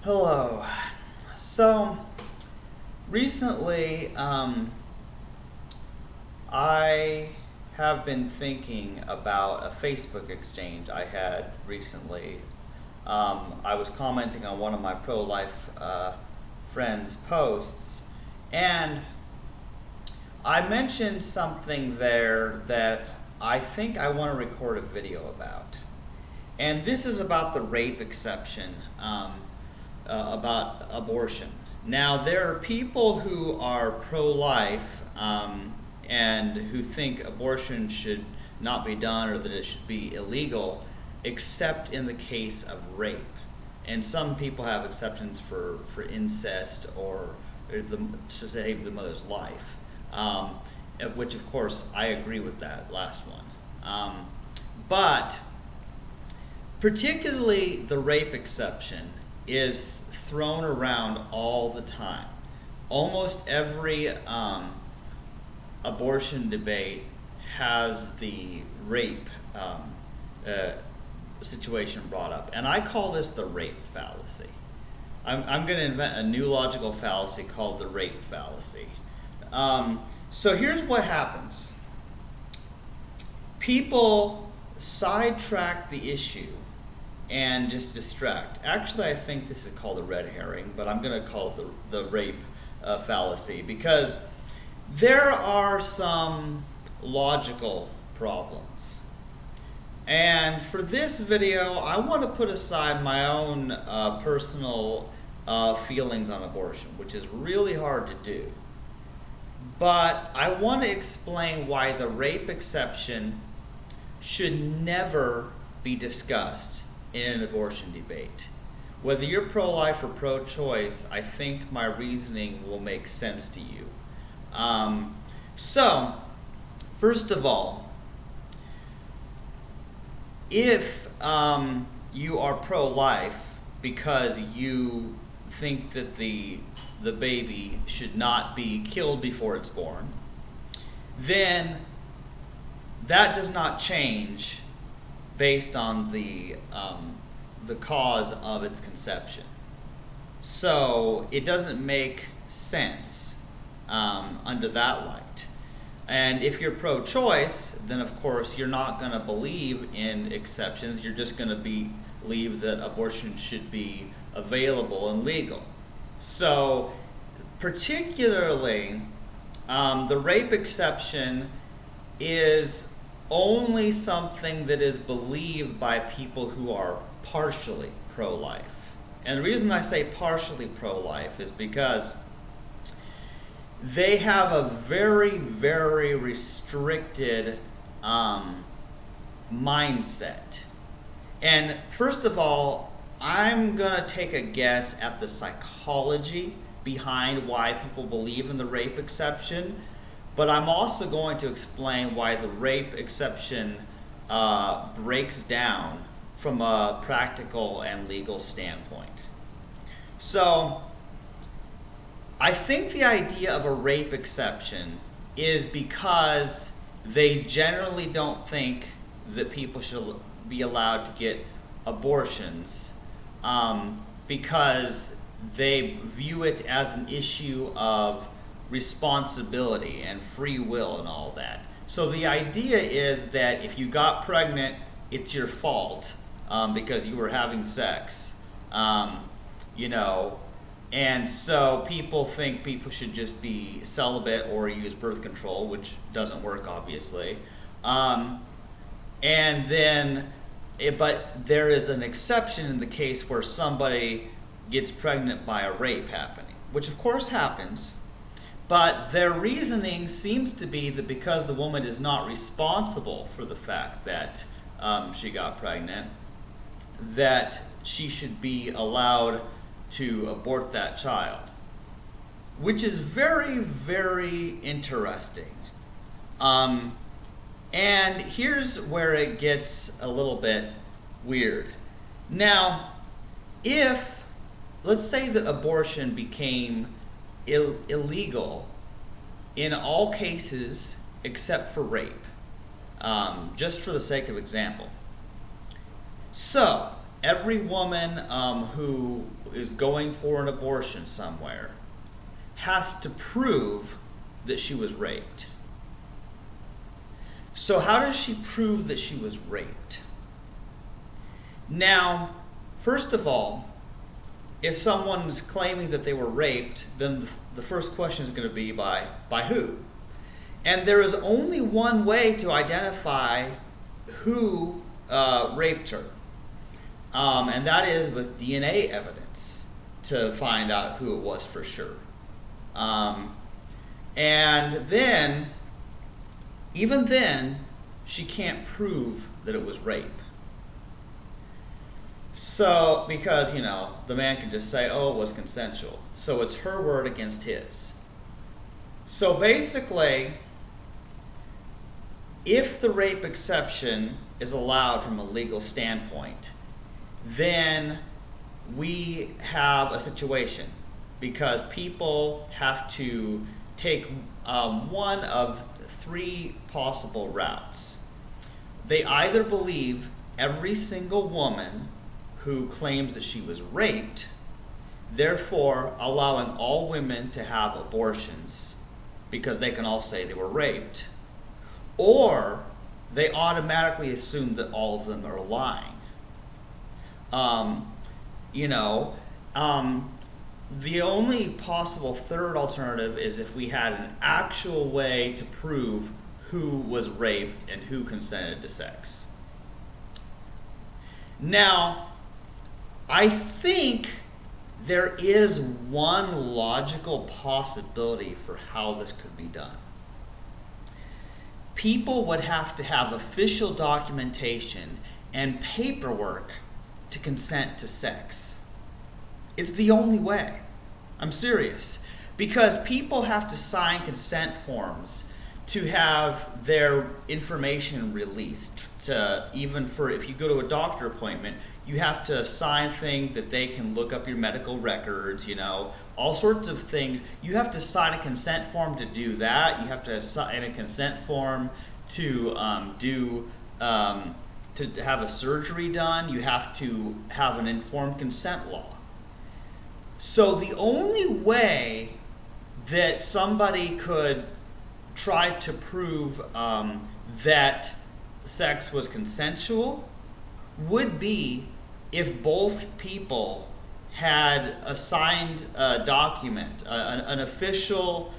Hello. So recently, I have been thinking about a Facebook exchange I had recently. I was commenting on one of my pro-life friends' posts, and I mentioned something there that I think I want to record a video about. And this is about the rape exception, about abortion. Now, there are people who are pro-life and who think abortion should not be done or that it should be illegal, except in the case of rape. And some people have exceptions for incest or to save the mother's life, which of course I agree with that last one. But particularly the rape exception is thrown around all the time. Almost every abortion debate has the rape situation brought up, and I call this the rape fallacy. I'm going to invent a new logical fallacy called the rape fallacy. So here's what happens. People sidetrack the issue and just distract. Actually, I think this is called a red herring, but I'm going to call it the rape fallacy, because there are some logical problems. And for this video, I want to put aside my own personal feelings on abortion, which is really hard to do. But I want to explain why the rape exception should never be discussed in an abortion debate. Whether you're pro-life or pro-choice, I think my reasoning will make sense to you. So, first of all, if you are pro-life because you think that the baby should not be killed before it's born, then that does not change based on the cause of its conception. So it doesn't make sense under that light. And if you're pro-choice, then of course you're not going to believe in exceptions. You're just going to believe that abortion should be available and legal. So particularly, the rape exception is only something that is believed by people who are partially pro-life. And the reason I say partially pro-life is because they have a very, very restricted mindset. And first of all, I'm going to take a guess at the psychology behind why people believe in the rape exception, but I'm also going to explain why the rape exception breaks down from a practical and legal standpoint. So, I think the idea of a rape exception is because they generally don't think that people should be allowed to get abortions because they view it as an issue of responsibility and free will and all that. So the idea is that if you got pregnant, it's your fault because you were having sex, and so people think people should just be celibate or use birth control, which doesn't work, obviously. And then, but there is an exception in the case where somebody gets pregnant by a rape happening, which of course happens. But their reasoning seems to be that because the woman is not responsible for the fact that she got pregnant, that she should be allowed to abort that child, which is very, very interesting. And here's where it gets a little bit weird. Now, let's say that abortion became illegal in all cases except for rape, just for the sake of example. So, every woman who is going for an abortion somewhere has to prove that she was raped. So how does she prove that she was raped? Now, first of all, if someone is claiming that they were raped, then the first question is going to be by who? And there is only one way to identify who raped her. And that is with DNA evidence to find out who it was for sure. And then, even then, she can't prove that it was rape. So, because, the man can just say, oh, it was consensual. So it's her word against his. So basically, if the rape exception is allowed from a legal standpoint, then we have a situation because people have to take one of three possible routes. They either believe every single woman who claims that she was raped, therefore allowing all women to have abortions because they can all say they were raped, or they automatically assume that all of them are lying. The only possible third alternative is if we had an actual way to prove who was raped and who consented to sex. Now, I think there is one logical possibility for how this could be done. People would have to have official documentation and paperwork to consent to sex. It's the only way. I'm serious. Because people have to sign consent forms to have their information released. Even for if you go to a doctor appointment, you have to sign things that they can look up your medical records, all sorts of things. You have to sign a consent form to do that. You have to sign a consent form to to have a surgery done. You have to have an informed consent law. So the only way that somebody could try to prove that sex was consensual would be if both people had a signed document, an official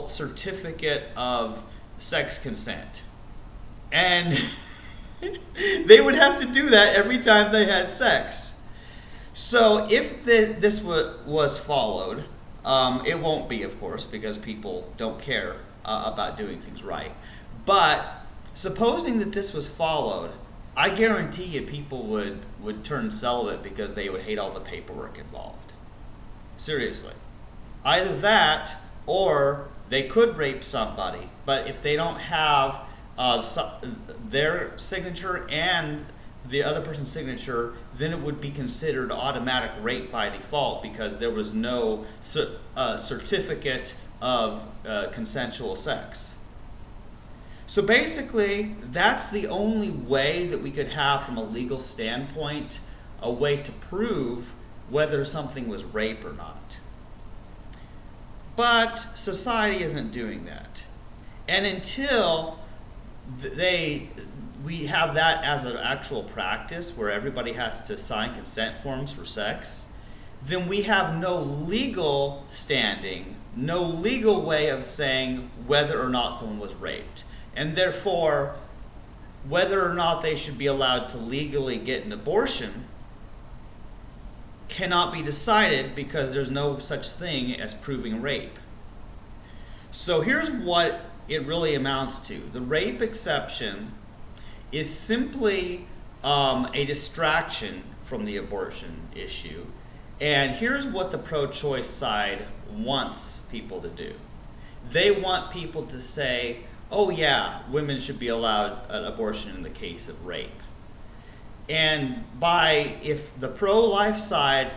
certificate of sex consent. And they would have to do that every time they had sex. So if this was followed, it won't be, of course, because people don't care about doing things right. But supposing that this was followed, I guarantee you people would turn celibate because they would hate all the paperwork involved. Seriously. Either that, or they could rape somebody, but if they don't have their signature and the other person's signature, then it would be considered automatic rape by default because there was no certificate of consensual sex. So basically, that's the only way that we could have, from a legal standpoint, a way to prove whether something was rape or not. But society isn't doing that. And until we have that as an actual practice where everybody has to sign consent forms for sex, then we have no legal standing, no legal way of saying whether or not someone was raped. And therefore, whether or not they should be allowed to legally get an abortion cannot be decided because there's no such thing as proving rape. So here's what it really amounts to. The rape exception is simply a distraction from the abortion issue. And here's what the pro-choice side wants people to do. They want people to say, oh yeah, women should be allowed an abortion in the case of rape. And if the pro-life side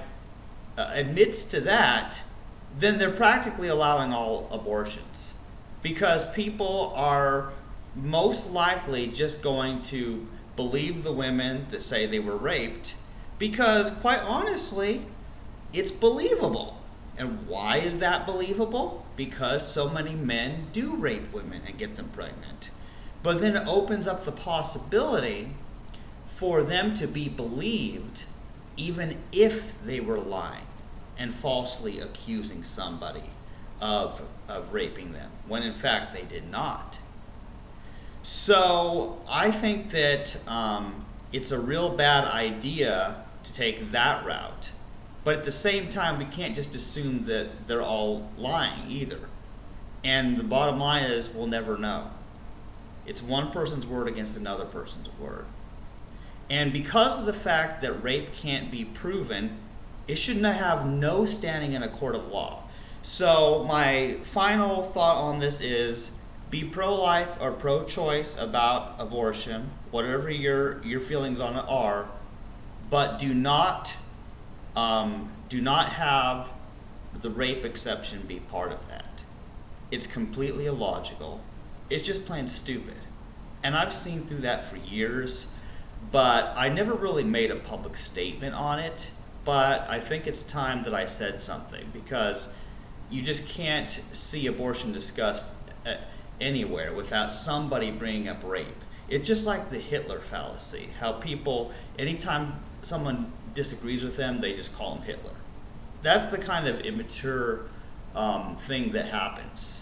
admits to that, then they're practically allowing all abortions. Because people are most likely just going to believe the women that say they were raped, because quite honestly, it's believable. And why is that believable? Because so many men do rape women and get them pregnant. But then it opens up the possibility for them to be believed even if they were lying and falsely accusing somebody of raping them, when in fact they did not. So I think that it's a real bad idea to take that route. But at the same time, we can't just assume that they're all lying either. And the bottom line is, we'll never know. It's one person's word against another person's word. And because of the fact that rape can't be proven, it should have no standing in a court of law. So my final thought on this is, be pro-life or pro-choice about abortion, whatever your feelings on it are, but do not have the rape exception be part of that. It's completely illogical. It's just plain stupid. And I've seen through that for years, but I never really made a public statement on it. But I think it's time that I said something, because you just can't see abortion discussed anywhere without somebody bringing up rape. It's just like the Hitler fallacy, how people, anytime someone disagrees with them, they just call him Hitler. That's the kind of immature thing that happens.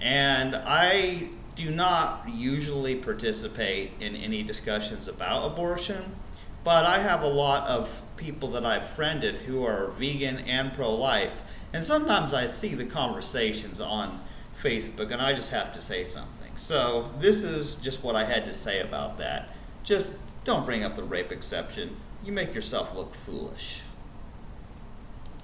And I do not usually participate in any discussions about abortion, but I have a lot of people that I've friended who are vegan and pro-life, and sometimes I see the conversations on Facebook and I just have to say something. So this is just what I had to say about that. Just don't bring up the rape exception. You make yourself look foolish.